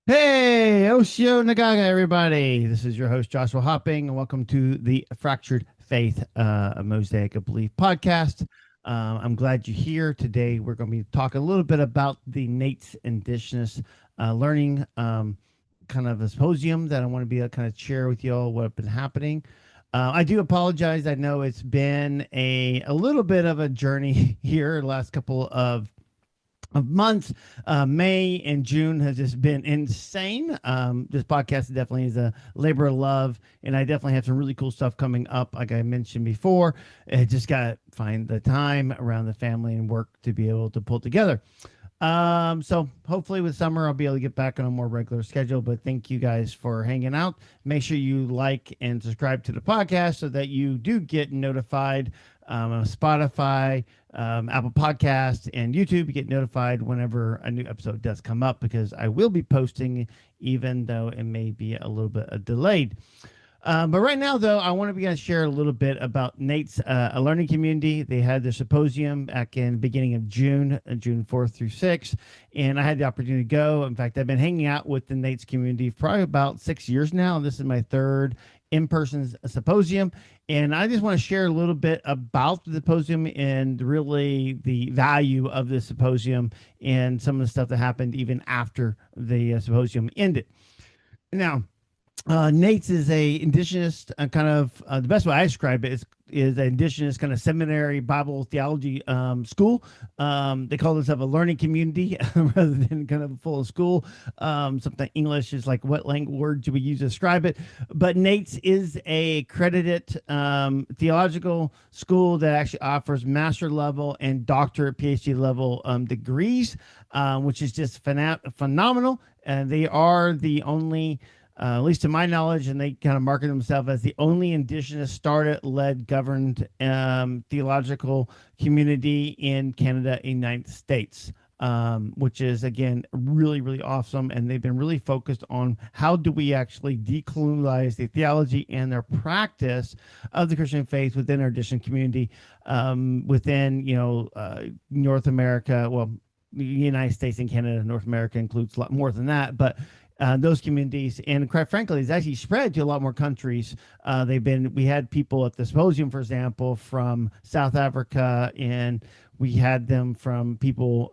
Hey, Oshio Nagaga, everybody. This is your host, Joshua Hopping, and welcome to the Fractured Faith, a Mosaic of Belief podcast. I'm glad you're here. Today, we're going to be talking a little bit about the NAITS Indigenous Learning kind of a symposium that I want to be able to kind of share with you all what has been happening. I do apologize. I know it's been a little bit of a journey here the last couple of months. May and June has just been insane. This podcast definitely is a labor of love, and I definitely have some really cool stuff coming up. Like I mentioned before, I just got to find the time around the family and work to be able to pull together. So hopefully with summer I'll be able to get back on a more regular schedule. But thank you guys for hanging out. Make sure you like and subscribe to the podcast so that you do get notified on Spotify, Apple Podcasts, and YouTube. You get notified whenever a new episode does come up because I will be posting, even though it may be a little bit delayed. But right now, though, I want to begin to share a little bit about NAITS, a learning community. They had their symposium back in the beginning of June, June 4th through 6th, and I had the opportunity to go. In fact, I've been hanging out with the NAITS community for probably about 6 years now. This is my third in-person symposium, and I just want to share a little bit about the symposium and really the value of the symposium and some of the stuff that happened even after the symposium ended. Now, NAITS is a indigenous kind of the best way I describe it is an indigenous kind of seminary Bible theology school. They call themselves a learning community rather than kind of a full school. Something English is like what language word do we use to describe it? But NAITS is a accredited theological school that actually offers master level and doctorate PhD level degrees, which is just phenomenal. And they are the only at least to my knowledge, and they kind of market themselves as the only indigenous started, led, governed theological community in Canada, United States, which is, again, really, really awesome. And they've been really focused on how do we actually decolonialize the theology and their practice of the Christian faith within our indigenous community, within, North America. Well, the United States and Canada, North America includes a lot more than that, but those communities, and quite frankly, it's actually spread to a lot more countries. We had people at the symposium, for example, from South Africa, and we had them from people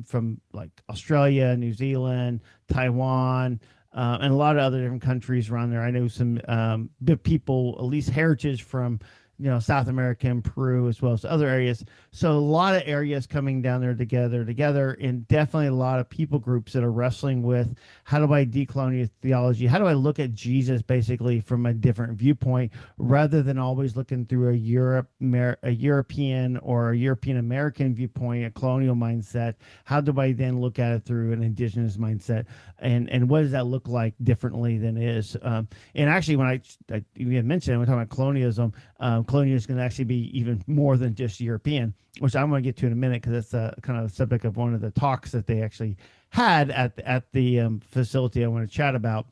from like Australia, New Zealand, Taiwan, and a lot of other different countries around there. I know some people, at least heritage from South America and Peru, as well as other areas. So a lot of areas coming down there together, and definitely a lot of people groups that are wrestling with how do I decolonize theology? How do I look at Jesus basically from a different viewpoint rather than always looking through a European or a European American viewpoint, a colonial mindset? How do I then look at it through an indigenous mindset? And what does that look like differently than it is? And actually, when you had mentioned, we're talking about colonialism, colonialism is going to actually be even more than just European, which I'm going to get to in a minute because that's a kind of a subject of one of the talks that they actually had at the facility I want to chat about.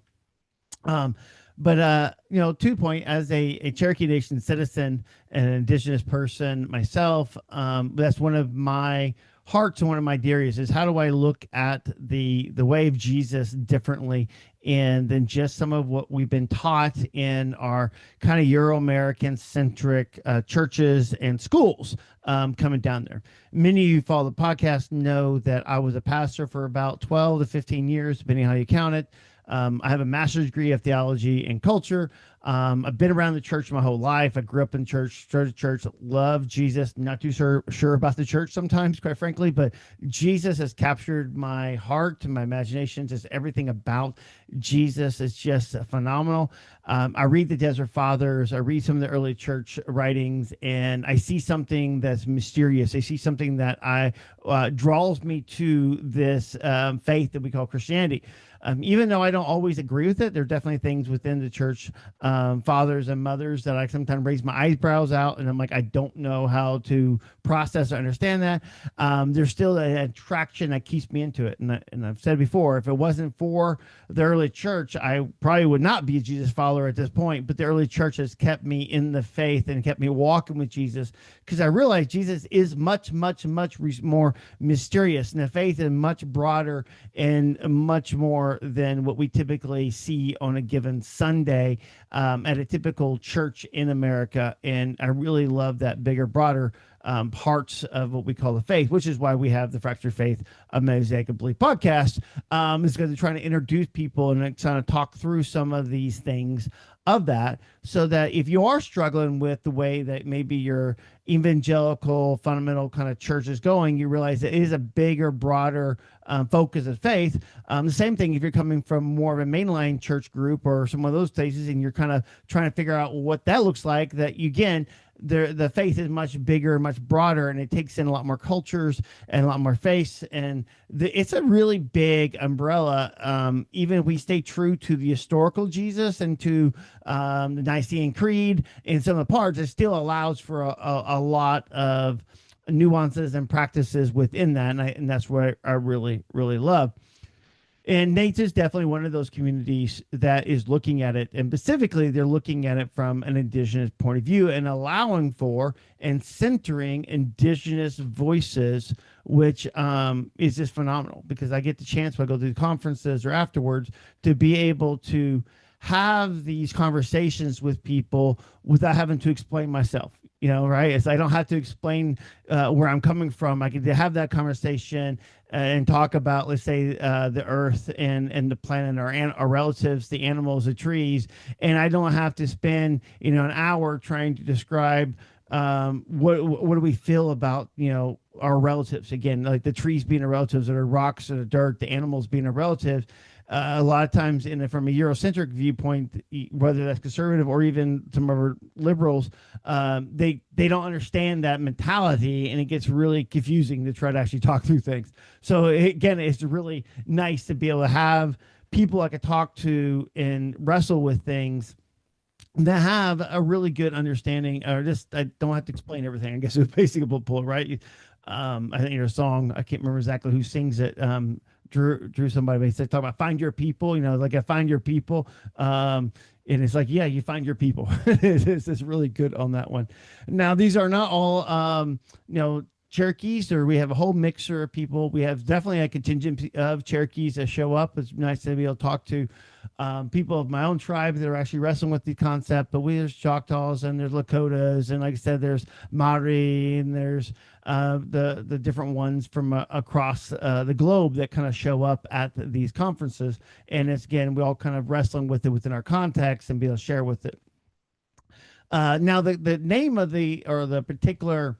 But 2 point, as a Cherokee Nation citizen and an indigenous person myself, that's one of my hearts and one of my dearies is how do I look at the way of Jesus differently and than just some of what we've been taught in our kind of Euro-American centric churches and schools coming down there. Many of you follow the podcast know that I was a pastor for about 12 to 15 years, depending on how you count it. I have a master's degree of theology and culture. I've been around the church my whole life. I grew up in church, started church, love Jesus. Not too sure about the church sometimes, quite frankly, but Jesus has captured my heart and my imagination. Just everything about Jesus is just phenomenal. I read the Desert Fathers. I read some of the early church writings, and I see something that's mysterious. I see something that draws me to this faith that we call Christianity. Even though I don't always agree with it, there are definitely things within the church fathers and mothers that I sometimes raise my eyebrows out, and I'm like, I don't know how to process or understand that. There's still an attraction that keeps me into it. And I've said before, if it wasn't for the early church, I probably would not be a Jesus follower at this point. But the early church has kept me in the faith and kept me walking with Jesus because I realized Jesus is much, much, much more mysterious, and the faith is much broader and much more more than what we typically see on a given Sunday at a typical church in America. And I really love that bigger, broader parts of what we call the faith, which is why we have the Fractured Faith, a Mosaic of Belief podcast, is because they're trying to introduce people and kind of talk through some of these things of that, so that if you are struggling with the way that maybe your evangelical fundamental kind of church is going, you realize it is a bigger, broader focus of faith. The same thing if you're coming from more of a mainline church group or some of those places, and you're kind of trying to figure out what that looks like, that you, again, the faith is much bigger, much broader, and it takes in a lot more cultures and a lot more faiths. And it's a really big umbrella. Even if we stay true to the historical Jesus and to the Nicene Creed in some of the parts, it still allows for a lot of nuances and practices within that. And that's what I really, really love. And NAITS is definitely one of those communities that is looking at it, and specifically they're looking at it from an Indigenous point of view and allowing for and centering Indigenous voices, which is just phenomenal, because I get the chance when I go to the conferences or afterwards to be able to have these conversations with people without having to explain myself. Right? It's, I don't have to explain where I'm coming from. I can have that conversation and talk about, let's say, the earth and the planet, our relatives, the animals, the trees, and I don't have to spend an hour trying to describe what do we feel about our relatives. Again, like the trees being our relatives, or the rocks, or the dirt, the animals being our relatives. A lot of times, from a Eurocentric viewpoint, whether that's conservative or even some of our liberals, they don't understand that mentality, and it gets really confusing to try to actually talk through things. So again, it's really nice to be able to have people I could talk to and wrestle with things that have a really good understanding, or just, I don't have to explain everything. I guess it's basically a pull, right? I think your song, I can't remember exactly who sings it. Drew somebody said, talk about find your people, like I find your people. And it's like, yeah, you find your people. It's really good on that one. Now, these are not all, Cherokees, or we have a whole mixture of people. We have definitely a contingent of Cherokees that show up. It's nice to be able to talk to people of my own tribe that are actually wrestling with the concept. But there's Choctaws, and there's Lakotas, and like I said, there's Maori, and there's the different ones from across the globe that kind of show up at these conferences. And it's, again, we all kind of wrestling with it within our context and be able to share with it. Now, the name of the particular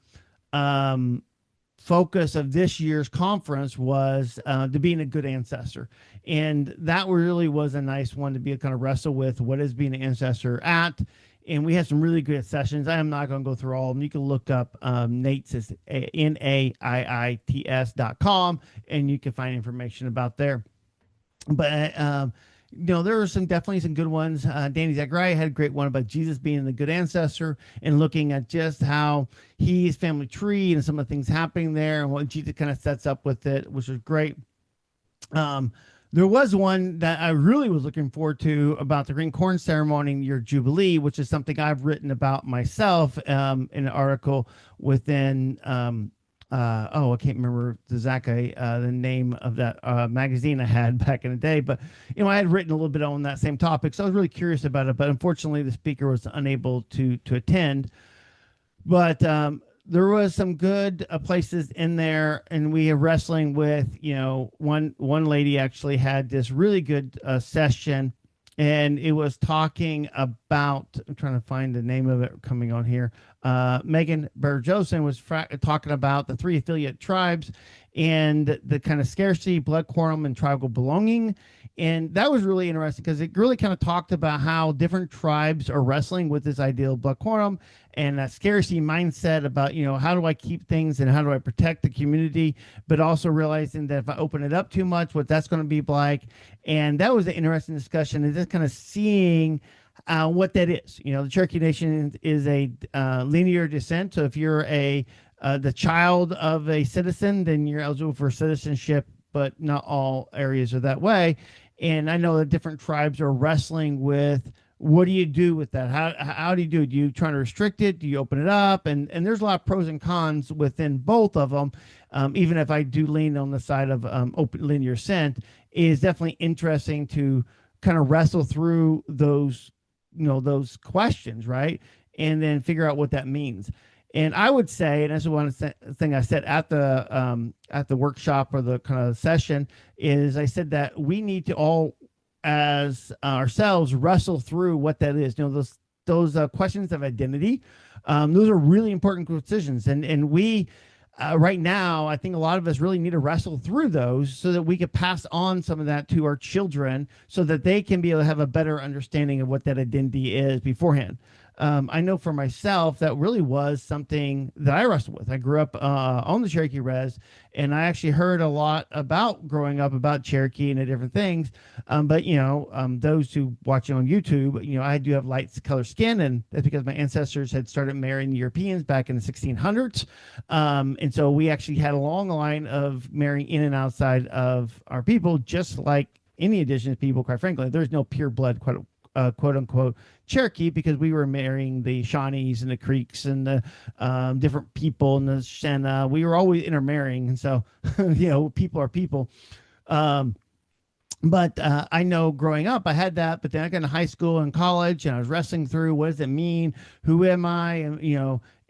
focus of this year's conference was to being a good ancestor. And that really was a nice one to be able to kind of wrestle with what is being an ancestor at. And we had some really good sessions. I am not going to go through all of them. You can look up NAIITS, is NAIITS.com, and you can find information about there. But there were definitely some good ones. Danny Zachariah had a great one about Jesus being the good ancestor and looking at just how his family tree and some of the things happening there and what Jesus kind of sets up with it, which was great. There was one that I really was looking forward to about the green corn ceremony and your Jubilee, which is something I've written about myself in an article within I can't remember exactly the name of that magazine I had back in the day, but I had written a little bit on that same topic, so I was really curious about it. But unfortunately, the speaker was unable to attend. But there was some good places in there, and we are wrestling with one lady actually had this really good session, and it was talking about, I'm trying to find the name of it coming on here. Megan Burjosen was talking about the 3 affiliate tribes and the kind of scarcity, blood quorum, and tribal belonging. And that was really interesting because it really kind of talked about how different tribes are wrestling with this ideal of blood quorum and that scarcity mindset about, how do I keep things and how do I protect the community, but also realizing that if I open it up too much, what that's going to be like. And that was an interesting discussion, and just kind of seeing what that is. The Cherokee Nation is a linear descent. So if you're the child of a citizen, then you're eligible for citizenship, but not all areas are that way. And I know that different tribes are wrestling with what do you do with that? How do you do it? Do you try to restrict it? Do you open it up? And there's a lot of pros and cons within both of them. Even if I do lean on the side of open linear scent, it is definitely interesting to kind of wrestle through those, those questions, right? And then figure out what that means. And I would say, and that's one thing I said at the workshop or the kind of session, is I said that we need to all, as ourselves, wrestle through what that is. Those questions of identity. Those are really important decisions, and we. Right now, I think a lot of us really need to wrestle through those so that we could pass on some of that to our children so that they can be able to have a better understanding of what that identity is beforehand. I know for myself that really was something that I wrestled with. I grew up on the Cherokee Res, and I actually heard a lot about growing up about Cherokee and the different things. But those who watching on YouTube, I do have light color skin, and that's because my ancestors had started marrying Europeans back in the 1600s, and so we actually had a long line of marrying in and outside of our people, just like any indigenous people. Quite frankly, there's no pure blood, quote unquote Cherokee, because we were marrying the Shawnees and the Creeks and the different people and the Shenna. We were always intermarrying, and so people are people. But I know growing up, I had that, but then I got into high school and college, and I was wrestling through what does it mean, who am I,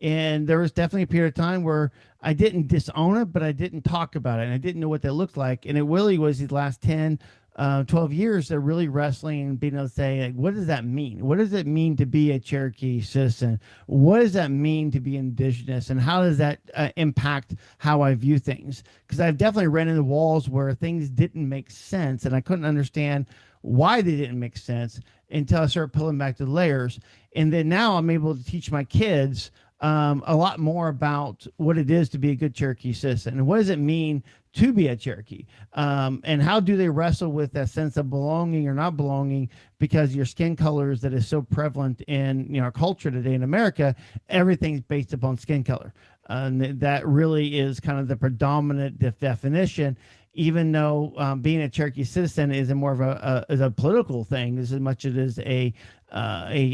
and there was definitely a period of time where I didn't disown it, but I didn't talk about it, and I didn't know what that looked like, and it really was these last 10 12 years, they're really wrestling and being able to say, like, what does that mean? What does it mean to be a Cherokee citizen? What does that mean to be indigenous? And how does that impact how I view things? Because I've definitely ran into walls where things didn't make sense, and I couldn't understand why they didn't make sense until I started pulling back the layers. And then now I'm able to teach my kids a lot more about what it is to be a good Cherokee citizen, and what does it mean to be a Cherokee, and how do they wrestle with that sense of belonging or not belonging, because your skin colors that is so prevalent in our culture today in America, everything's based upon skin color, and that really is kind of the predominant definition, even though being a Cherokee citizen is more of a political thing as much as it is a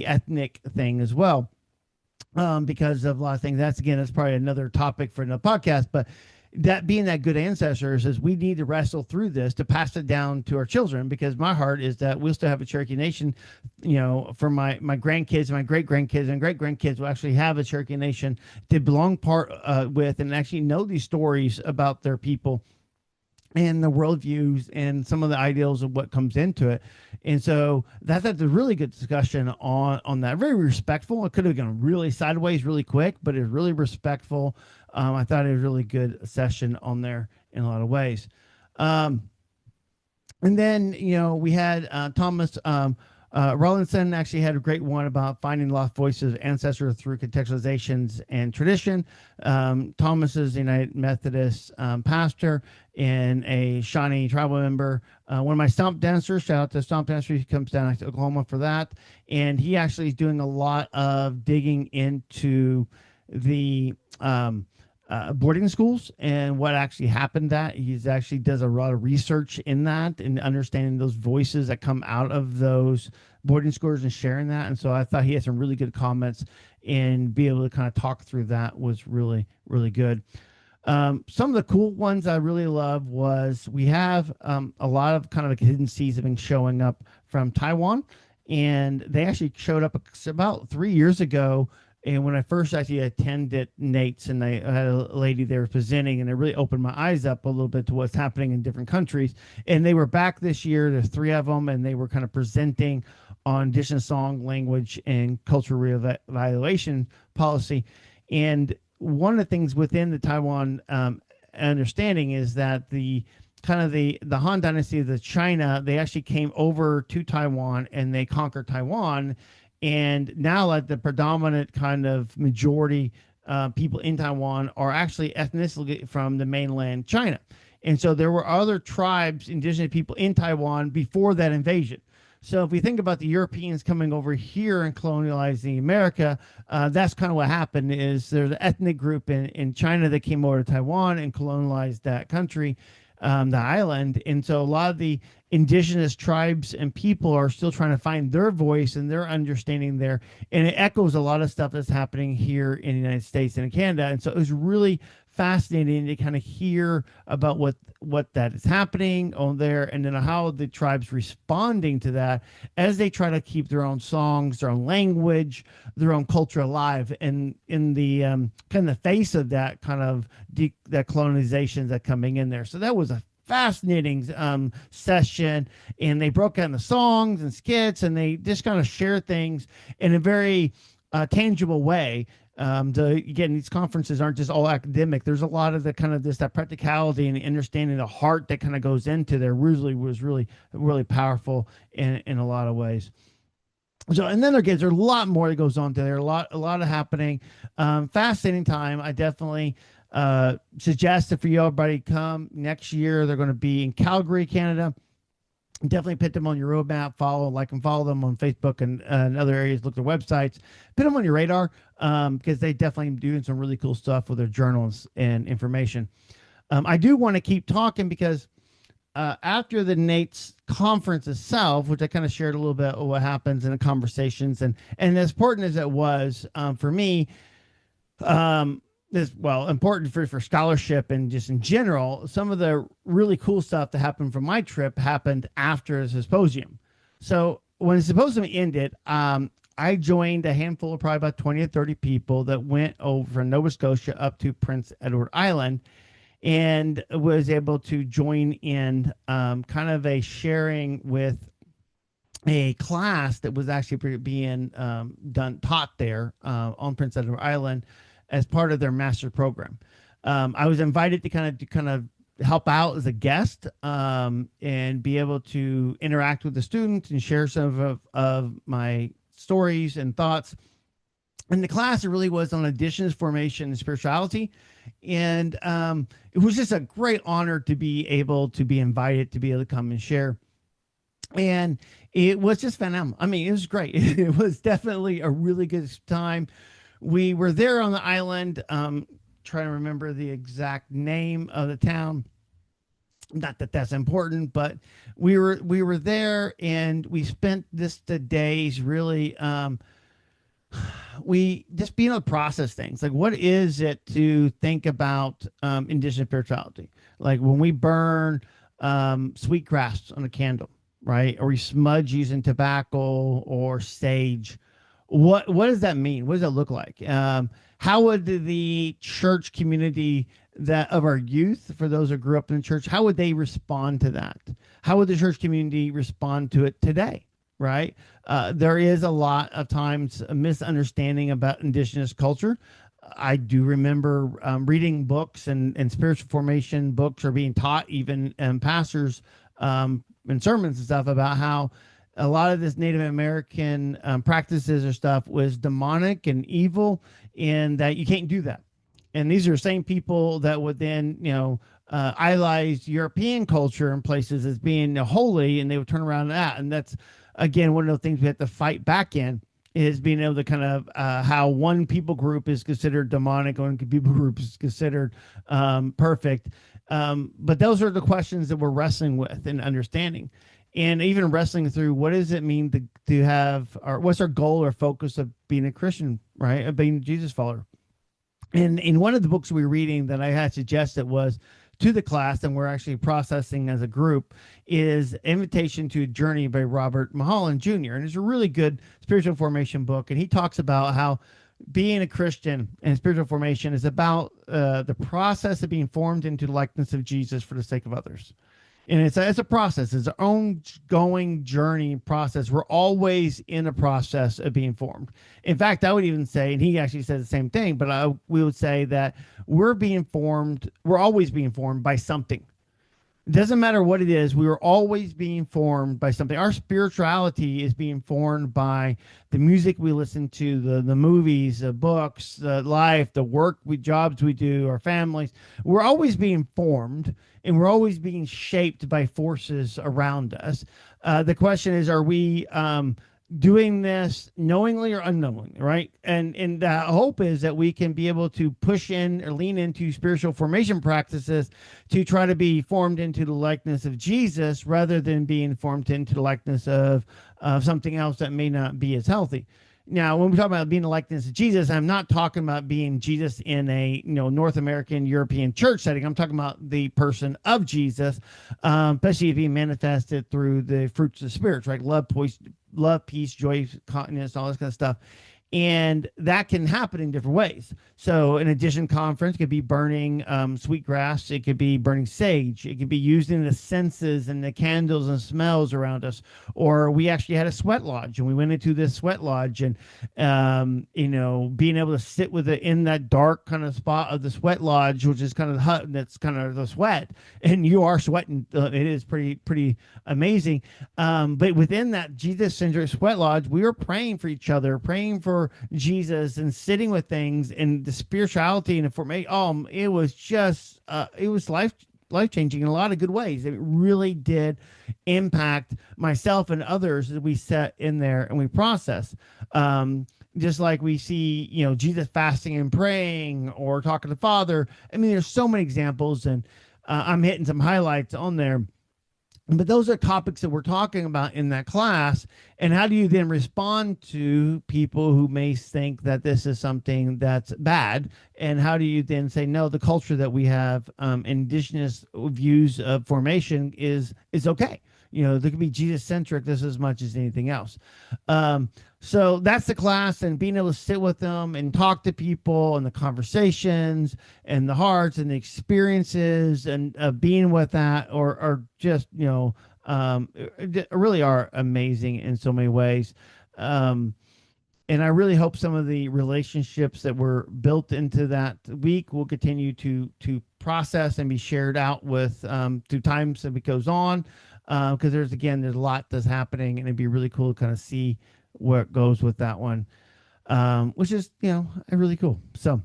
ethnic thing as well, because of a lot of things. That's probably another topic for another podcast, but that being that good ancestors is we need to wrestle through this to pass it down to our children, because my heart is that we'll still have a Cherokee nation, for my grandkids, my great grandkids, and great grandkids will actually have a Cherokee nation to belong part with, and actually know these stories about their people and the worldviews and some of the ideals of what comes into it. And so that's a really good discussion on that. Very respectful. It could have gone really sideways really quick, but it's really respectful. I thought it was a really good session on there in a lot of ways. And then, we had Thomas Rawlinson actually had a great one about finding lost voices of ancestor through contextualizations and tradition. Thomas is a United Methodist pastor and a Shawnee tribal member. One of my stomp dancers, shout out to stomp dancer, he comes down to Oklahoma for that. And he actually is doing a lot of digging into the boarding schools and what actually happened. That he's actually does a lot of research in that and understanding those voices that come out of those boarding schools and sharing that. And so I thought he had some really good comments, and be able to kind of talk through that was really, really good. Some of the cool ones I really love was we have a lot of kind of like hidden seeds have been showing up from Taiwan, and they actually showed up about 3 years ago. And when I first actually attended NAITS, and I had a lady there presenting, and it really opened my eyes up a little bit to what's happening in different countries. And they were back this year. There's 3 of them, and they were kind of presenting on Indigenous song, language, and cultural reevaluation policy. And one of the things within the Taiwan understanding is that the Han Dynasty of the China, they actually came over to Taiwan and they conquered Taiwan. And now, like, the predominant kind of majority people in Taiwan are actually ethnically from the mainland China. And so there were other tribes, indigenous people in Taiwan before that invasion. So if we think about the Europeans coming over here and colonializing America, that's kind of what happened. Is there's an ethnic group in China that came over to Taiwan and colonized that country. the island. And so a lot of the indigenous tribes and people are still trying to find their voice and their understanding there. And it echoes a lot of stuff that's happening here in the United States and in Canada. And so it was really fascinating to kind of hear about what that is happening on there, and then how the tribes responding to that as they try to keep their own songs, their own language, their own culture alive, and in the kind of the face of that kind of that colonization that's coming in there. So that was a fascinating session, and they broke out into songs and skits, and they just kind of share things in a very tangible way. Again, these conferences aren't just all academic. There's a lot of the kind of that practicality and understanding the heart that kind of goes into there. Was really powerful in a lot of ways. So, and then there's a lot more that goes on to there. A lot of happening. Fascinating time. I definitely suggest that for you, everybody, come next year. They're going to be in Calgary, Canada. Definitely put them on your roadmap, follow them on Facebook and other areas. Look at their websites, put them on your radar, because they definitely doing some really cool stuff with their journals and information. I do want to keep talking because after the NAIITS conference itself, which I kind of shared a little bit of what happens in the conversations, and as important as it was for me, important for scholarship and just in general, some of the really cool stuff that happened from my trip happened after the symposium. So when the symposium ended, I joined a handful of probably about 20 or 30 people that went over from Nova Scotia up to Prince Edward Island, and was able to join in kind of a sharing with a class that was actually being taught there on Prince Edward Island as part of their master program. I was invited to kind of help out as a guest and be able to interact with the students and share some of my stories and thoughts. And the class, it really was on Indigenous formation and spirituality. And it was just a great honor to be able to be invited to be able to come and share. And it was just phenomenal. I mean, it was great. It was definitely a really good time. We were there on the island, trying to remember the exact name of the town. Not that that's important, but we were there, and we spent the days really we just being able to process things. Like, what is it to think about indigenous spirituality? Like when we burn sweetgrass on a candle, right? Or we smudge using tobacco or sage. What does that mean? What does that look like? How would the church community that of our youth, for those who grew up in the church, how would they respond to that? How would the church community respond to it today? Right? There is a lot of times a misunderstanding about indigenous culture. I do remember reading books and spiritual formation books are being taught even pastors and sermons and stuff about how a lot of this Native American practices or stuff was demonic and evil, and that you can't do that. And these are the same people that would then, idolize European culture in places as being holy, and they would turn around that. And that's, again, one of the things we have to fight back in, is being able to kind of how one people group is considered demonic, one people group is considered perfect. But those are the questions that we're wrestling with and understanding. And even wrestling through, what does it mean to have, or what's our goal or focus of being a Christian, right? Of being a Jesus follower. And in one of the books we were reading that I had suggested was to the class, and we're actually processing as a group, is Invitation to a Journey by Robert Mulholland Jr. And it's a really good spiritual formation book. And he talks about how being a Christian and spiritual formation is about the process of being formed into the likeness of Jesus for the sake of others. And it's a process. It's an ongoing journey process. We're always in a process of being formed. In fact, I would even say, and he actually said the same thing, but we would say that we're always being formed by something. It doesn't matter what it is. We are always being formed by something. Our spirituality is being formed by the music we listen to, the movies, the books, the life, the work, jobs we do, our families. We're always being formed, and we're always being shaped by forces around us. The question is, are we doing this knowingly or unknowingly, right? And the hope is that we can be able to push in or lean into spiritual formation practices to try to be formed into the likeness of Jesus rather than being formed into the likeness of something else that may not be as healthy. Now, when we talk about being the likeness of Jesus, I'm not talking about being Jesus in a North American European church setting. I'm talking about the person of Jesus, especially being manifested through the fruits of the spirits, right? Love, peace, joy, continence, all this kind of stuff. And that can happen in different ways. So an addition conference could be burning sweetgrass. It could be burning sage. It could be using the senses and the candles and smells around us. Or we actually had a sweat lodge, and we went into this sweat lodge, and being able to sit with it in that dark kind of spot of the sweat lodge, which is kind of the hut that's kind of the sweat, and you are sweating. It is pretty amazing. But within that Jesus-centered sweat lodge, we were praying for each other, praying for Jesus, and sitting with things and the spirituality and the formation. It was just it was life changing in a lot of good ways. It really did impact myself and others as we sat in there and we process. Just like we see, Jesus fasting and praying or talking to the Father. I mean, there's so many examples, and I'm hitting some highlights on there. But those are topics that we're talking about in that class. And how do you then respond to people who may think that this is something that's bad? And how do you then say, no, the culture that we have, indigenous views of formation is okay. There could be Jesus centric just as much as anything else. So that's the class, and being able to sit with them and talk to people and the conversations and the hearts and the experiences and being with that or just, really are amazing in so many ways. And I really hope some of the relationships that were built into that week will continue to process and be shared out with through times as it goes on. Because there's a lot that's happening, and it'd be really cool to kind of see where it goes with that one, which is really cool. So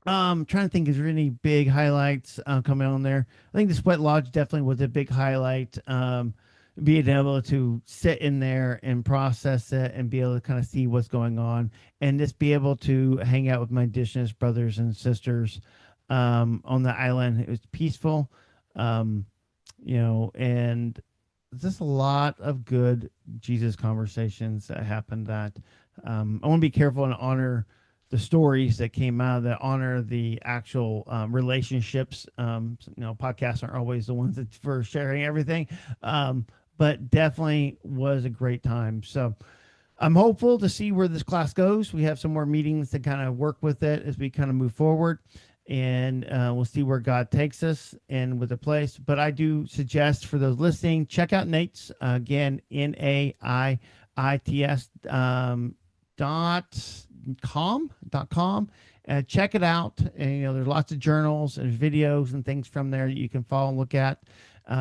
trying to think, is there any big highlights coming on there? I think the sweat lodge definitely was a big highlight. Being able to sit in there and process it and be able to kind of see what's going on, and just be able to hang out with my Indigenous brothers and sisters on the island. It was peaceful. And just a lot of good Jesus conversations that happened that I want to be careful and honor the stories that came out of that, honor the actual relationships. Podcasts aren't always the ones that for sharing everything, but definitely was a great time. So I'm hopeful to see where this class goes. We have some more meetings to kind of work with it as we kind of move forward. And we'll see where God takes us and with the place. But I do suggest for those listening, check out NAITS, again, NAIITS .com. Check it out. And, there's lots of journals and videos and things from there that you can follow and look at.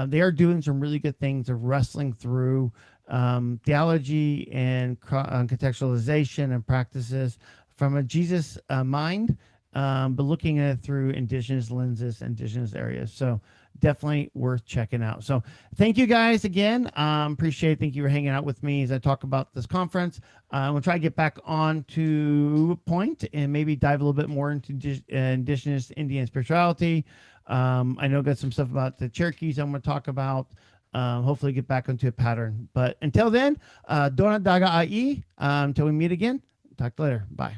They are doing some really good things of wrestling through theology and contextualization and practices from a Jesus mind. But looking at it through indigenous lenses, indigenous areas. So definitely worth checking out. So thank you guys again. Appreciate it. Thank you for hanging out with me as I talk about this conference. We'll try to get back on to point and maybe dive a little bit more into indigenous Indian spirituality. I know I got some stuff about the Cherokees I'm going to talk about. Hopefully get back into a pattern. But until then, Dona Daga Ai. Until we meet again, talk to you later. Bye.